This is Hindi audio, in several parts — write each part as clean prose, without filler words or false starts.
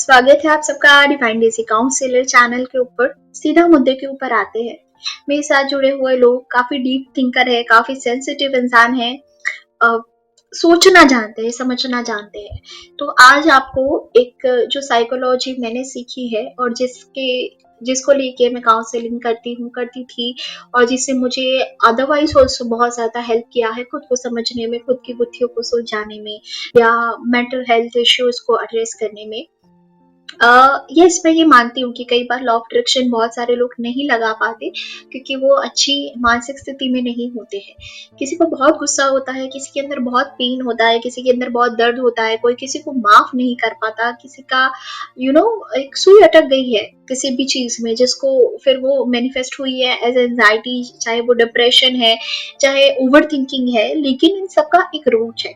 स्वागत है आप सबका डिवाइन डेजी काउंसिलर चैनल के ऊपर। सीधा मुद्दे के ऊपर आते हैं। मेरे साथ जुड़े हुए लोग काफी डीप थिंकर है, काफी सेंसिटिव इंसान है, सोचना जानते हैं, समझना जानते हैं। तो आज आपको एक जो साइकोलॉजी मैंने सीखी है और जिसको लेके मैं काउंसलिंग करती थी और जिससे मुझे अदरवाइज ऑल्सो बहुत ज्यादा हेल्प किया है खुद को समझने में, खुद की बुद्धियों को सुलझाने में या मेंटल हेल्थ इश्यूज को एड्रेस करने में। यस, मैं ये मानती हूँ कि कई बार लॉ ऑफ अट्रैक्शन बहुत सारे लोग नहीं लगा पाते क्योंकि वो अच्छी मानसिक स्थिति में नहीं होते हैं। किसी को बहुत गुस्सा होता है, किसी के अंदर बहुत पेन होता है, किसी के अंदर बहुत दर्द होता है, कोई किसी को माफ नहीं कर पाता, किसी का एक सुई अटक गई है किसी भी चीज में जिसको फिर वो मैनिफेस्ट हुई है एज एंजाइटी, चाहे वो डिप्रेशन है, चाहे ओवर थिंकिंग है, लेकिन इन सबका एक रूट है।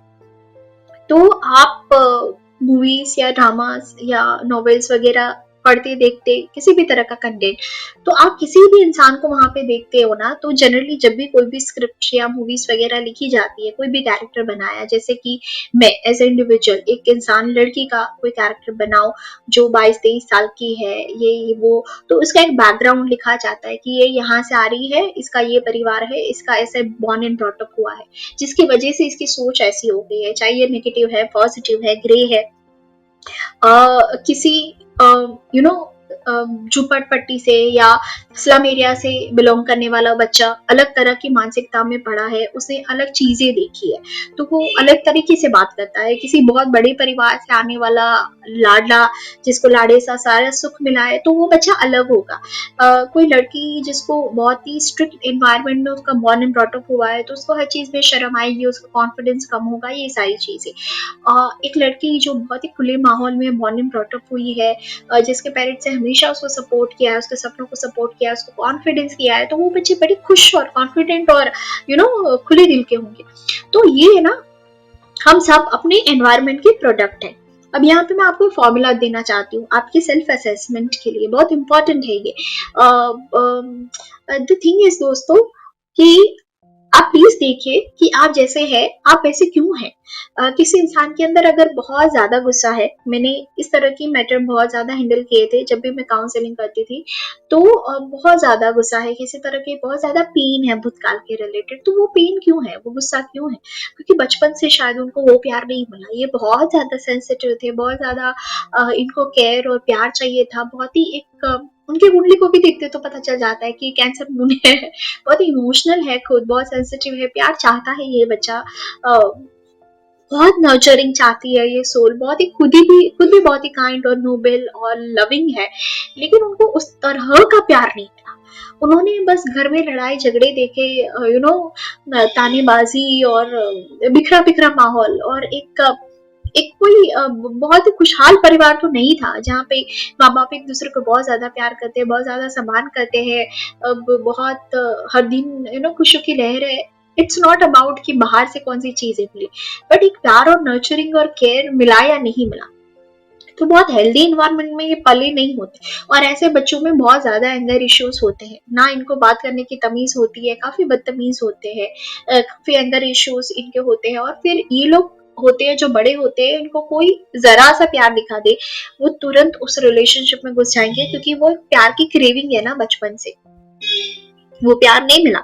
तो आप मूवीज या ड्रामास या नॉवेल्स वगैरह पढ़ते देखते किसी भी तरह का कंटेंट, तो आप किसी भी इंसान को वहां पे देखते हो ना, तो जनरली जब भी कोई भी स्क्रिप्ट या मूवीज वगैरह लिखी जाती है, कोई भी कैरेक्टर बनाया, जैसे कि मैं एज ए इंडिविजुअल एक इंसान लड़की का कोई कैरेक्टर बनाओ जो 22-23 साल की है, ये वो, तो उसका एक बैकग्राउंड लिखा जाता है कि ये यहाँ से आ रही है, इसका ये परिवार है, इसका ऐसे बॉर्न एंड ब्रॉट अप हुआ है, जिसकी वजह से इसकी सोच ऐसी हो गई है, चाहे ये नेगेटिव है, पॉजिटिव है, ग्रे है। किसी यू नो झुपड़पट्टी से या स्लम एरिया से बिलोंग करने वाला बच्चा अलग तरह की मानसिकता में पड़ा है, उसने अलग चीजें देखी है, तो वो अलग तरीके से बात करता है। किसी बहुत बड़े परिवार से आने वाला लाडला, जिसको लाड़े सा सारा सुख मिला है, तो वो बच्चा अलग होगा। कोई लड़की जिसको बहुत ही स्ट्रिक्ट एनवायरनमेंट में उसका बॉर्न एंड ब्रॉट अप हुआ है, तो उसको हर चीज में शर्म आएगी, उसका कॉन्फिडेंस कम होगा, ये सारी चीजें। एक लड़की जो बहुत ही खुले माहौल में बॉर्न एंड ब्रॉट अप हुई है, जिसके पेरेंट्स ने हमेशा उसको सपोर्ट किया है, उसके सपनों को सपोर्ट किया है, उसको कॉन्फिडेंस दिया है, तो वो बच्चे बड़े खुश और कॉन्फिडेंट और खुले दिल के होंगे। तो ये है ना, हम सब अपने एनवायरनमेंट के प्रोडक्ट हैं। अब यहाँ पे मैं आपको फॉर्मूला देना चाहती हूँ आपके सेल्फ असेसमेंट के लिए, बहुत इंपॉर्टेंट है ये। द थिंग इज दोस्तों कि आप प्लीज देखिए कि आप जैसे हैं आप वैसे क्यों हैं। किसी इंसान के अंदर अगर बहुत ज्यादा गुस्सा है, मैंने इस तरह की मैटर बहुत ज्यादा हैंडल किए थे जब भी मैं काउंसलिंग करती थी, तो बहुत ज्यादा गुस्सा है, किसी तरह के बहुत ज्यादा पेन है भूतकाल के रिलेटेड, तो वो पेन क्यों है, वो गुस्सा क्यों है? क्योंकि बचपन से शायद उनको वो प्यार नहीं मिला, ये बहुत ज्यादा सेंसिटिव थे, बहुत ज्यादा इनको केयर और प्यार चाहिए था, बहुत ही एक उनकी कुंडली को भी देखते तो पता चल जाता है कि कैंसर मून है, बहुत इमोशनल है, खुद बहुत सेंसिटिव है, प्यार चाहता है ये बच्चा, बहुत नर्चरिंग चाहती है ये सोल, बहुत ही खुद भी बहुत ही काइंड और नोबल और लविंग है, लेकिन उनको उस तरह का प्यार नहीं मिला। उन्होंने बस घर में लड़ाई झगड़े देखे, तानेबाजी और बिखरा बिखरा माहौल, और एक कोई बहुत ही खुशहाल परिवार तो नहीं था जहाँ पे माँ बाप एक दूसरे को बहुत ज्यादा प्यार करते हैं, बहुत ज्यादा सम्मान करते हैं, बहुत हर दिन खुशियों की लहर है। इट्स नॉट अबाउट कि बाहर से कौन सी चीजें मिली, बट एक प्यार और नर्चरिंग और केयर मिला या नहीं मिला। तो बहुत हेल्दी इन्वायरमेंट में ये पले नहीं होते, और ऐसे बच्चों में बहुत ज्यादा एंगर इश्यूज होते हैं, ना इनको बात करने की तमीज होती है, काफी बदतमीज होते हैं, काफी एंगर इश्यूज इनके होते हैं, और फिर ये लोग होते हैं जो बड़े होते हैं, इनको कोई जरा सा प्यार दिखा दे वो तुरंत उस रिलेशनशिप में घुस जाएंगे, क्योंकि वो प्यार की क्रेविंग है ना, बचपन से वो प्यार नहीं मिला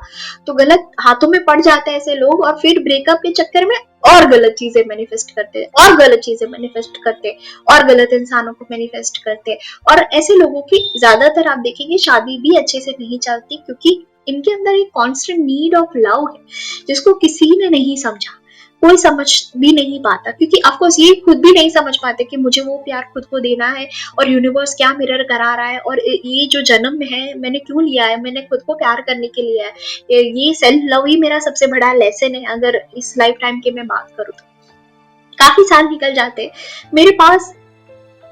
तो गलत हाथों में पड़ जाते हैं ऐसे लोग, और फिर ब्रेकअप के चक्कर में और गलत चीजें मैनिफेस्ट करते हैं, और गलत चीजें मैनिफेस्ट करते हैं, और गलत इंसानों को मैनिफेस्ट करते हैं। और ऐसे लोगों की ज्यादातर आप देखेंगे शादी भी अच्छे से नहीं चलती, क्योंकि इनके अंदर एक कॉन्स्टेंट नीड ऑफ लव है जिसको किसी ने नहीं समझा, कोई समझ भी नहीं पाता, क्योंकि ऑफकोर्स ये खुद भी नहीं समझ पाते कि मुझे वो प्यार खुद को देना है, और यूनिवर्स क्या मिरर करा रहा है, और ये जो जन्म है मैंने क्यों लिया है, मैंने खुद को प्यार करने के लिए है। ये सेल्फ लव ही मेरा सबसे बड़ा लेसन है अगर इस लाइफ टाइम की मैं बात करूँ तो। काफी साल निकल जाते मेरे पास,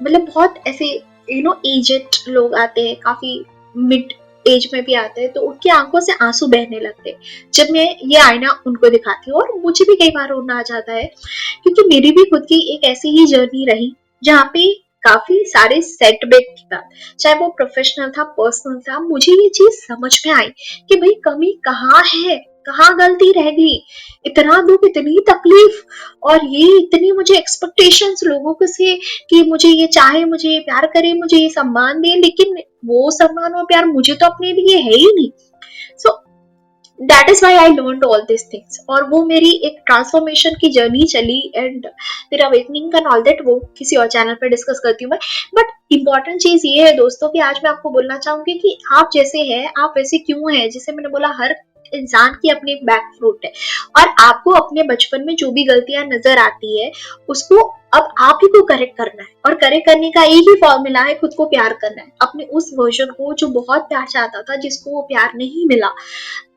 मतलब बहुत ऐसे एजेड लोग आते हैं, काफी मिड एज में भी आते हैं, तो उनकी आंखों से आंसू बहने लगते हैं जब मैं ये आईना उनको दिखाती हूँ, और मुझे भी कई बार रोना आ जाता है, क्योंकि मेरी भी खुद की एक ऐसी ही जर्नी रही जहाँ पे काफी सारे सेटबैक के बाद, चाहे वो प्रोफेशनल था पर्सनल था, मुझे ये चीज समझ में आई कि भाई कमी कहाँ है, कहाँ गलती रह गई, इतना दुख, इतनी तकलीफ, और ये इतनी मुझे एक्सपेक्टेशंस लोगों को से कि मुझे ये चाहे, मुझे ये प्यार करे, मुझे ये सम्मान दे, लेकिन वो सम्मान और प्यार मुझे तो अपने लिए है ही नहीं। So that is why I learn all this things. और वो मेरी एक ट्रांसफॉर्मेशन की जर्नी चली, एंड फिर अवेकनिंग का ऑल दैट वो किसी और चैनल पर डिस्कस करती हूँ मैं। बट इम्पॉर्टेंट चीज ये है दोस्तों कि आज मैं आपको बोलना चाहूंगी कि आप जैसे हैं आप वैसे क्यों हैं। जैसे मैंने बोला, हर इंसान की अपनी एक बैक फ्रूट है, और आपको अपने बचपन में जो भी गलतियां नजर आती है उसको अब आप ही को करेक्ट करना है, और करेक्ट करने का एक ही फॉर्मूला है, खुद को प्यार करना है, अपने उस वर्जन को जो बहुत प्यार चाहता था, जिसको वो प्यार नहीं मिला।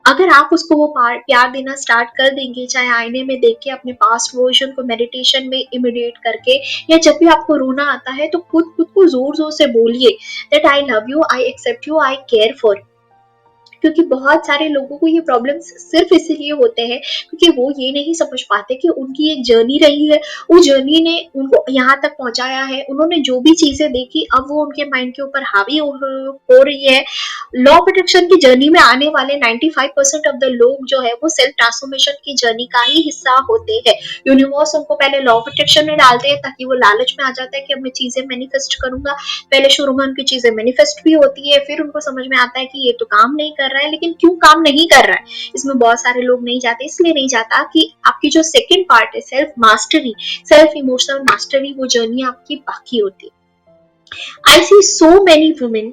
अगर आप उसको वो प्यार देना स्टार्ट कर देंगे, चाहे आईने में देख के, अपने पास्ट वर्जन को मेडिटेशन में इमिडिएट करके, या जब भी आपको रोना आता है तो खुद खुद को जोर जोर से बोलिए that I love you, I accept you, I care for you. क्योंकि बहुत सारे लोगों को ये प्रॉब्लम्स सिर्फ इसीलिए होते हैं क्योंकि वो ये नहीं समझ पाते कि उनकी एक जर्नी रही है, वो जर्नी ने उनको यहाँ तक पहुंचाया है, उन्होंने जो भी चीजें देखी अब वो उनके माइंड के ऊपर हावी हो रही है। लॉ ऑफ अट्रैक्शन की जर्नी में आने वाले 95% ऑफ द लोग जो है वो सेल्फ ट्रांसफॉर्मेशन की जर्नी का ही हिस्सा होते हैं। यूनिवर्स उनको पहले लॉ ऑफ अट्रैक्शन में डालते हैं ताकि वो लालच में आ जाता है कि अब मैं चीजें मैनिफेस्ट करूंगा। पहले शुरू में उनकी चीजें मैनिफेस्ट भी होती है, फिर उनको समझ में आता है कि ये तो काम नहीं कर रहा है। लेकिन क्यों काम नहीं कर रहा है, इसमें बहुत सारे लोग नहीं जाते, इसलिए नहीं जाता कि आपकी जो सेकंड पार्ट है, self mastery, self emotional mastery, वो जर्नी आपकी बाकी होती है। I see so many women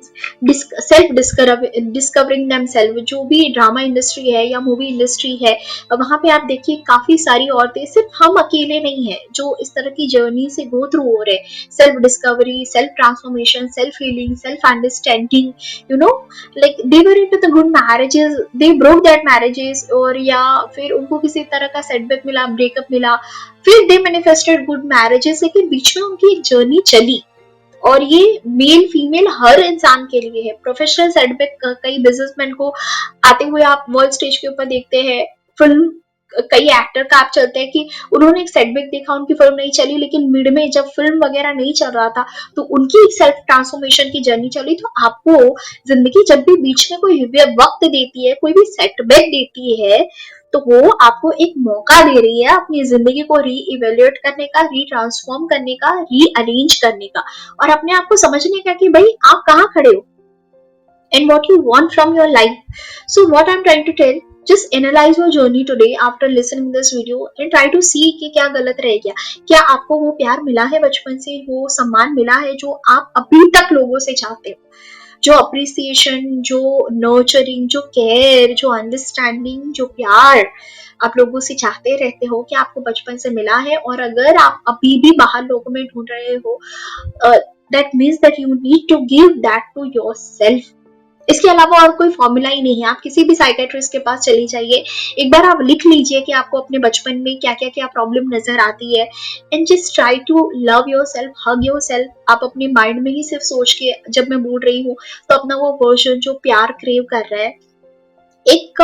self discovering themselves। जो भी ड्रामा इंडस्ट्री है या मूवी इंडस्ट्री है, वहां पे आप देखिए काफी सारी औरतें, सिर्फ हम अकेले नहीं है जो इस तरह की जर्नी से गो थ्रू हो रहे, self discovery, self transformation, self healing, self understanding, you know, like they were into the good marriages, they broke that marriages, और या फिर उनको किसी तरह का सेटबैक मिला, ब्रेकअप मिला, फिर दे मैनिफेस्टेड गुड मैरिजेस, लेकिन बीच में उनकी एक जर्नी चली। और ये मेल फीमेल हर इंसान के लिए है। प्रोफेशनल सेटबैक कई बिजनेसमैन को आते हुए आप वर्ल्ड स्टेज के ऊपर देखते हैं, फिल्म कई एक्टर का आप चलते हैं कि उन्होंने एक सेटबैक देखा, उनकी फिल्म नहीं चली, लेकिन मिड में जब फिल्म वगैरह नहीं चल रहा था तो उनकी एक सेल्फ ट्रांसफॉर्मेशन की जर्नी चली। तो आपको जिंदगी जब भी बीच में कोई वक्त देती है, कोई भी सेटबैक देती है, तो वो आपको एक मौका दे रही है अपनी जिंदगी को री इवेल्युएट करने का, री ट्रांसफॉर्म करने का, री अरेंज करने का, और अपने आप को समझने का कि भाई आप कहाँ खड़े हो and what you want from your life. So what I'm trying to tell, just analyze your journey today after listening this video and try to see कि क्या गलत रह गया, क्या आपको वो प्यार मिला है बचपन से, वो सम्मान मिला है जो आप अभी तक लोगों से चाहते हो, जो अप्रिसिएशन, जो नर्चरिंग, जो केयर, जो अंडरस्टैंडिंग, जो प्यार आप लोगों से चाहते रहते हो, कि आपको बचपन से मिला है। और अगर आप अभी भी बाहर लोगों में ढूंढ रहे हो, that means that you need to give that to yourself। इसके अलावा और कोई फॉर्मूला ही नहीं है। आप किसी भी साइकेट्रिस्ट के पास चली जाइए, एक बार आप लिख लीजिए कि आपको अपने बचपन में क्या क्या क्या प्रॉब्लम नजर आती है, and just try to love yourself, hug yourself. आप अपने माइंड में ही सिर्फ सोच के, जब मैं बोल रही हूँ तो अपना वो वर्जन जो प्यार क्रेव कर रहा है। एक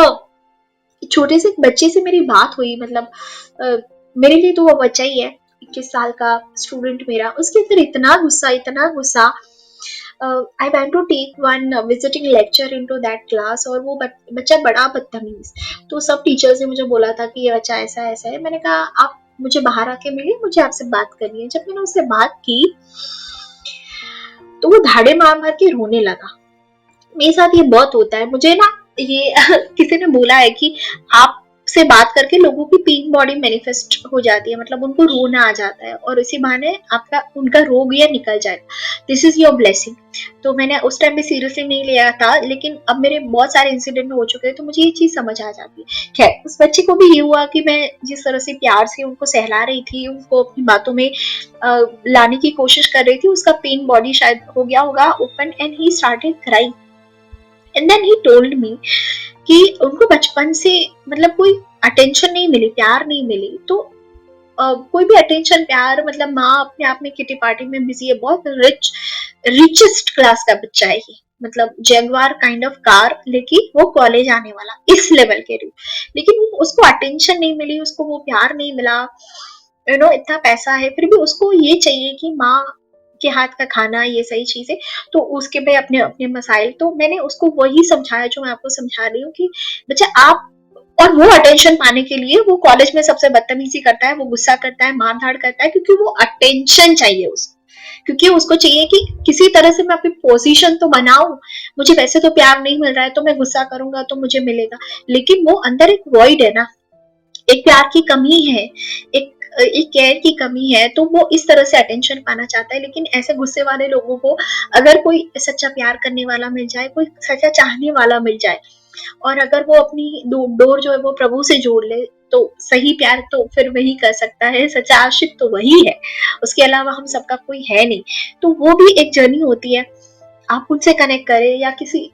छोटे से बच्चे से मेरी बात हुई, मतलब मेरे लिए तो वो बच्चा ही है, 21 साल का स्टूडेंट मेरा, उसके अंदर इतना गुस्सा, इतना गुस्सा। I went to take one visiting lecture into that class, और वो बच्चा बड़ा बदतमीज। तो सब टीचर्स ने मुझे बोला था कि ये बच्चा ऐसा ऐसा है। मैंने कहा आप मुझे बाहर आके मिलिए, मुझे आपसे बात करनी है। जब मैंने उससे बात की तो वो धाड़े मार मार के रोने लगा। मेरे साथ ये बहुत होता है, मुझे ना ये किसी ने बोला है कि आप से बात करके लोगों की पीक बॉडी मैनिफेस्ट हो जाती है, मतलब उनको रोना आ जाता है, और इसी बहाने आपका उनका रोग या निकल जाएगा। This is your blessing. तो मैंने उस टाइम भी सीरियसली नहीं लिया था, लेकिन अब मेरे बहुत सारे इंसिडेंट हो चुके हैं तो मुझे ये चीज समझ आ जाती है। खैर, उस बच्चे को भी ये हुआ कि मैं जिस तरह से प्यार से उनको सहला रही थी, उनको अपनी बातों में लाने की कोशिश कर रही थी, उसका पेन बॉडी शायद हो गया होगा open, and he started crying. And then he told me कि उनको बचपन से मतलब कोई अटेंशन नहीं मिली, प्यार नहीं मिली। तो कोई भी अटेंशन, प्यार, मतलब माँ अपने आप में किटी पार्टी में बिजी है, बहुत रिचेस्ट क्लास का बच्चा है ये, मतलब जैगवार काइंड ऑफ कार लेके वो कॉलेज आने वाला, इस लेवल के रूप। लेकिन उसको अटेंशन नहीं मिली, उसको वो प्यार नहीं मिला। इतना पैसा है फिर भी उसको ये चाहिए कि माँ के हाथ का खाना, ये सही चीज है। तो उसके पे अपने अपने मसाइल, तो मैंने उसको वही समझाया जो मैं आपको समझा रही हूँ कि बच्चा आप और वो अटेंशन पाने के लिए वो कॉलेज में सबसे बदतमीजी करता है, वो गुस्सा करता है, मारधाड़ करता है, क्योंकि वो अटेंशन चाहिए उसको, क्योंकि उसको चाहिए कि किसी तरह से मैं अपनी पोजीशन तो बनाऊं, मुझे वैसे तो प्यार नहीं मिल रहा है तो मैं गुस्सा करूंगा तो मुझे मिलेगा, लेकिन वो अंदर एक वॉइड है ना, एक प्यार की कमी है, एक एक केयर की कमी है, तो वो इस तरह से अटेंशन पाना चाहता है। लेकिन ऐसे गुस्से वाले लोगों को अगर कोई सच्चा प्यार करने वाला मिल जाए, कोई सच्चा चाहने वाला मिल जाए, और अगर वो अपनी डोर जो है वो प्रभु से जोड़ ले, तो सही प्यार तो फिर वही कर सकता है, सच्चा आशिक तो वही है, उसके अलावा हम सबका कोई है नहीं। तो वो भी एक जर्नी होती है, आप उनसे कनेक्ट करें या किसी,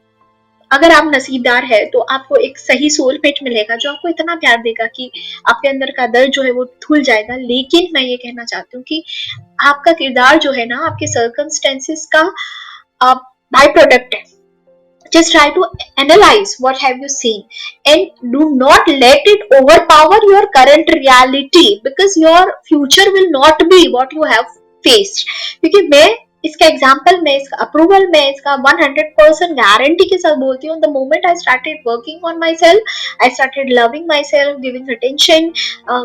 अगर आप नसीबदार है तो आपको एक सही सोलमेट मिलेगा जो आपको इतना प्यार देगा कि आपके अंदर का दर्द जो है वो धुल जाएगा। लेकिन मैं ये कहना चाहती हूँ कि आपका किरदार जो है ना, आपके सर्कमस्टेंसेस का बाय प्रोडक्ट है। Just try to analyze what have you seen and do not let it overpower your current reality, because your future will not be what you have faced। क्योंकि मैं इसका एग्जाम्पल, मैं इसका अप्रूवल, मैं इसका 100% गारंटी के साथ बोलती हूँ, the moment I started working on my self, I started loving my self, giving attention,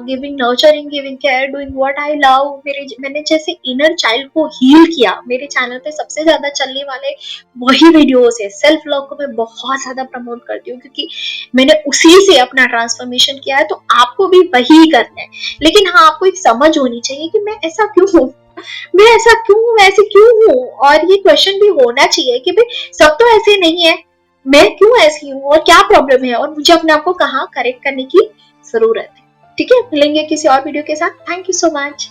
giving nurturing, giving care, doing what I love, मैंने जैसे इनर चाइल्ड को हील किया। मेरे चैनल पे सबसे ज्यादा चलने वाले वही वीडियोस है, सेल्फ लव को मैं बहुत ज्यादा प्रमोट करती हूँ, क्योंकि मैंने उसी से अपना ट्रांसफॉर्मेशन किया है, तो आपको भी वही करना है। लेकिन हाँ, आपको एक समझ होनी चाहिए कि मैं ऐसा क्यों हूँ, मैं ऐसा क्यों हूँ, ऐसे क्यों हूँ, और ये क्वेश्चन भी होना चाहिए कि भाई सब तो ऐसे नहीं है, मैं क्यों ऐसी हूँ और क्या प्रॉब्लम है, और मुझे अपने आप को कहाँ करेक्ट करने की जरूरत है। ठीक है, मिलेंगे किसी और वीडियो के साथ। Thank you so much.